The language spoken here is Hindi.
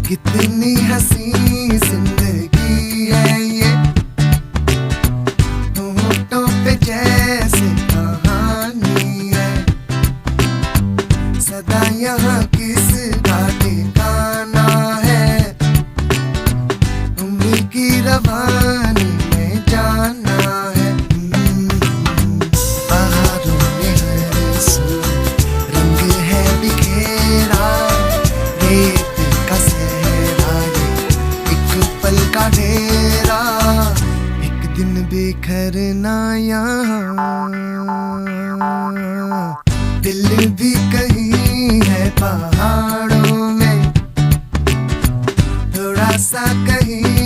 कितनी हसी जिंदगी है ये, होठों पे जैसे कहानी है। सदा यहाँ किस का ठिकाना है, उम्र की रवानी में जाना है। पहाड़ों में हर सू रंग है बिखेरा, रेत का सहरा ये एक पल का डेरा, एक दिन बिखरना यहाँ। दिल भी कहीं है पहाड़ों में, थोड़ा सा कहीं